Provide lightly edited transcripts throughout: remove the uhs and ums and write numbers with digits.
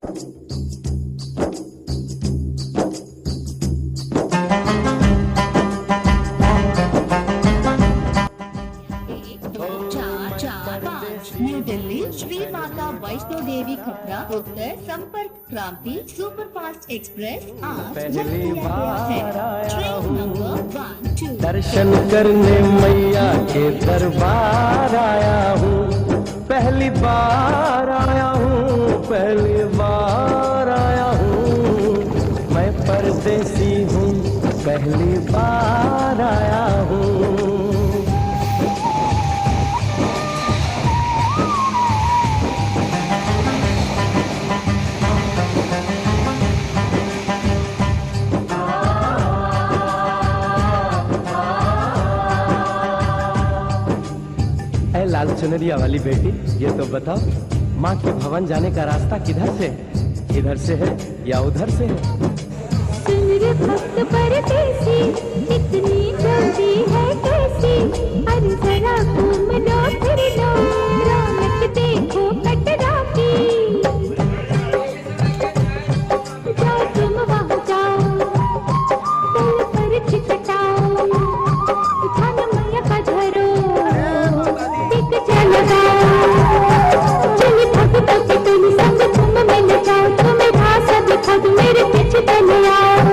New Delhi Shri Mata Vaishno Devi खपरा उत्तर संपर्क क्रांति सुपरफास्ट एक्सप्रेस आज पहली बार आया हूँ दर्शन करने मैया के दरबार आया हूँ। पहली बार आया हूँ, पहली बार आया हूँ। मैं परदेसी हूँ, पहली बार आया हूँ। लाल चुनरिया वाली बेटी, ये तो बताओ माँ के भवन जाने का रास्ता किधर से? इधर से है या उधर से है? सुन रे भक्त परदेसी, इतनी जल्दी है कैसी? अरे जरा घूम लो फिर लो, रौनक देखो कटरा की। जाओ तुम वहाँ जाओ, पल पर चिकटाओ, उठाना मैया का झरो, चली भक्तों की टोली संग तुम मिल जाओ, तुम्हें भाषा दिखा दूं मेरे पीछे चले आओ।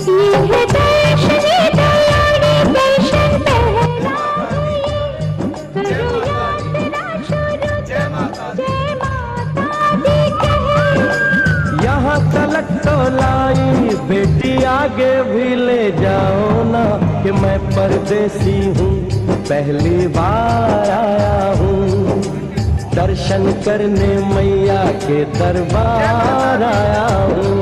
ये है दर्शन दयाड़ी दर्शन पहला, करो यात्रा शुरू, जय माता दी कहे। यहाँ तलक तो लाई बेटी, आगे भी ले जाओ ना कि मैं परदेसी हूँ, पहली बार आया हूँ। दर्शन करने मैया के दरबार आया हूँ।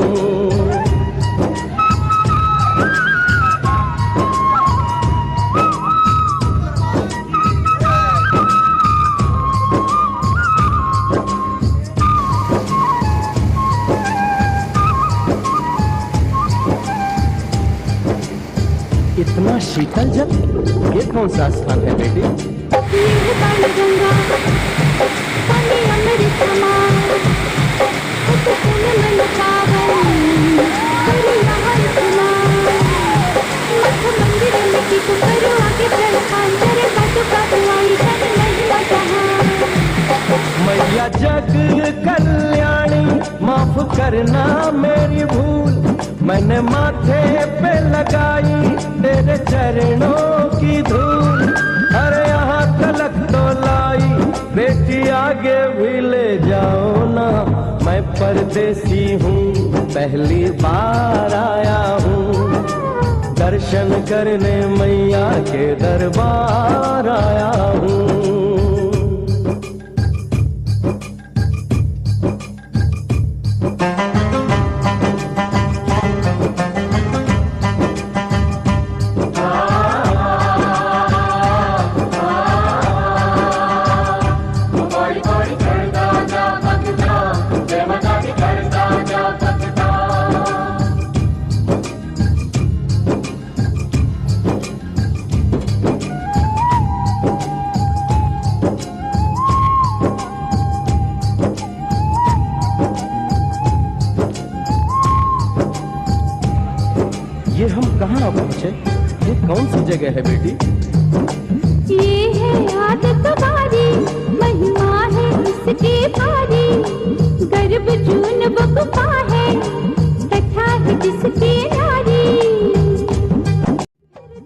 इतना शीतल जल, ये कौन सा स्थान है बेटी? ये है बाणगंगा, पानी अमृत समान, सुकून मन पावन, करो यहाँ स्नान। मठ मंदिर में टिको, करो आगे प्रस्थान, तेरे बातों का बुआई जग महिमा जहान। मैया जग कल्याणी, माफ करना मेरी भूल, मैंने माथे पे लगाई तेरे चरणों की धूल। अरे यहाँ तलक तो लाई बेटी, आगे भी ले जाओ ना, मैं परदेसी हूँ, पहली बार आया हूँ। दर्शन करने मैया के दरबार आया हूँ। ये हम कहाँ पहुँचे? ये कौन सी जगह है बेटी? ये है आदत बारी, महिमा है इसकी भारी, गर्भ जून वो गुफा है, कथा है जिसकी नारी।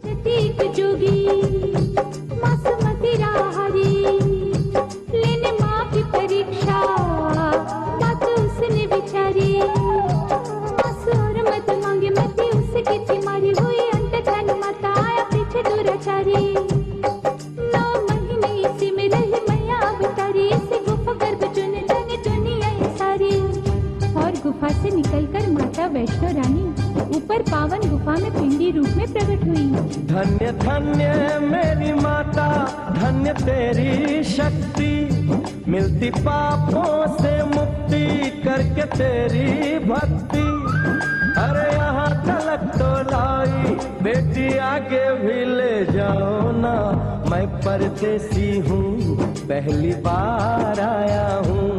जतीक जोगी मासुमती राहरी, लेने माँ की परीक्षा, माँ तो उसने बिचारी। मासूर मत मांगे मती उसकी चिमारी, हुई अंत धन माता आया पीछे दुराचारी। 9 महीने इसी में रही मैया अवतारी, इसी गुफा गर्भ चुन जाने दुनिया ये सारी। और गुफा से निकलकर माता वैष्णो रानी ऊपर पावन गुफा में पिंडी रूप में प्रकट हुई। धन्य धन्य मेरी माता, धन्य तेरी शक्ति, मिलती पापों से मुक्ति करके तेरी भक्ति। अरे यहाँ तलक तो लाई बेटी, आगे भी ले जाओ ना, मैं परदेसी हूँ, पहली बार आया हूँ।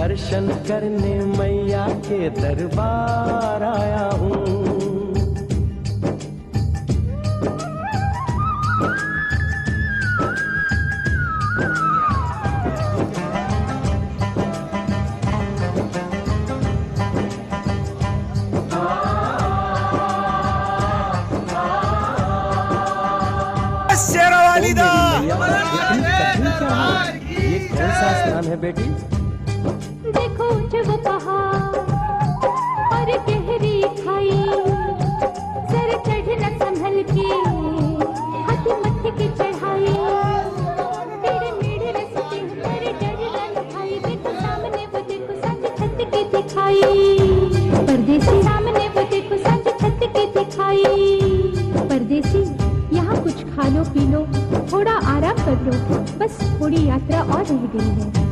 दर्शन करने मैया के दरबार आया हूँ। शेरावालीदा ये कौन सा स्नान है बेटी? देखो जब पहाड़ और गहरी खाई, सर चढ़ना संभल के हाथ मत्थे की चढ़ाई, तेरे मेरे रस्ते तेरे डर न खाई, देखो सामने वो देखो सांझ छत की दिखाई, परदेसी सामने वो देखो सांझ छत की दिखाई। परदेसी यहाँ कुछ खा लो पी लो, थोड़ा आराम कर लो, बस थोड़ी यात्रा और रह गई है।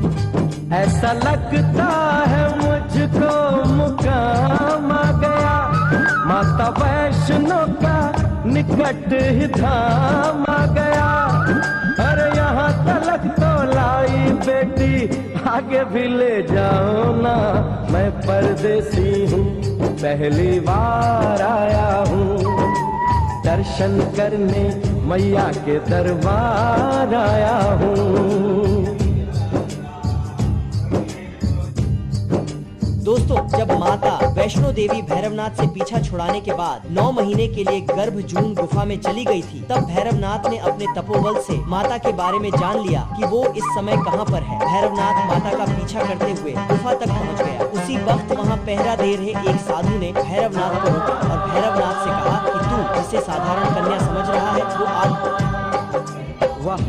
ऐसा लगता है मुझको मुकाम आ गया, माता वैष्णो का निकट ही धाम आ गया। अरे यहाँ तलक तो लाई बेटी, आगे भी ले जाओ ना, मैं परदेसी हूँ पहली बार आया हूँ, दर्शन करने मैया के दरबार आया हूँ। दोस्तों, जब माता वैष्णो देवी भैरवनाथ से पीछा छुड़ाने के बाद 9 महीने के लिए गर्भजून गुफा में चली गई थी, तब भैरवनाथ ने अपने तपोबल से माता के बारे में जान लिया कि वो इस समय कहाँ पर है। भैरवनाथ माता का पीछा करते हुए गुफा तक पहुँच गया। उसी वक्त वहाँ पहरा दे रहे एक साधु ने भैरवनाथ को रोका और भैरवनाथ से कहा कि तू जिसे साधारण कन्या समझ रहा है वो आज। वाह,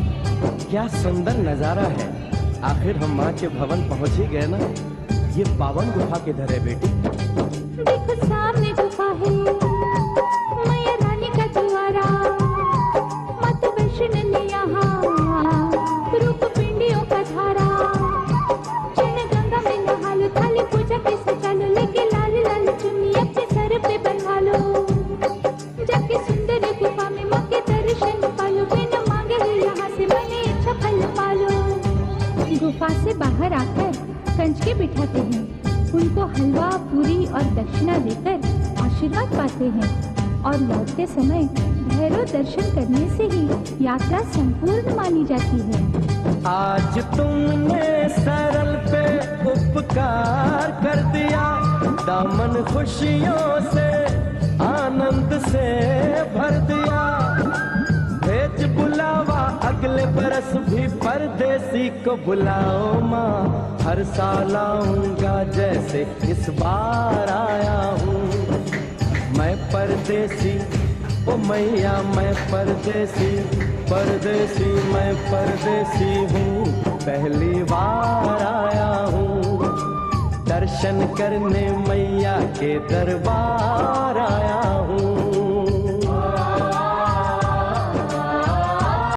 क्या सुंदर नजारा है। आखिर हम माँ के भवन पहुँच ही गए ना। ये पावन गुफा किधर है बेटी? देखो सामने गुफा है, मैया रानी का द्वारा, माता वैष्णो ने यहाँ रूप पिंडियों का धारा, चरण गंगा में नहा लो, थाली पूजा के सजा लो, लेके लाल लाल चुन्नी अपने सर पे बंधा लो, जाके सुंदर गुफा में माँ के दर्शन पालो, बिना मांगे हुए यहाँ से मैंने इच्छा फल पालो। गुफा से बाहर आकर कंच के बिठाते हैं, उनको हलवा पूरी और दक्षिणा देकर आशीर्वाद पाते हैं और लौटते समय भैरव दर्शन करने से ही यात्रा संपूर्ण मानी जाती है। आज तुमने सरल पे उपकार कर दिया, दामन खुशियों से आनंद से भर दिया, भेज बुलावा अगले बरस भी परदेसी को बुलाओ माँ, हर साल आऊंगा जैसे इस बार आया हूँ। मैं परदेसी ओ मैया, मैं परदेसी, परदेसी मैं परदेसी हूँ, पहली बार आया हूँ, दर्शन करने मैया के दरबार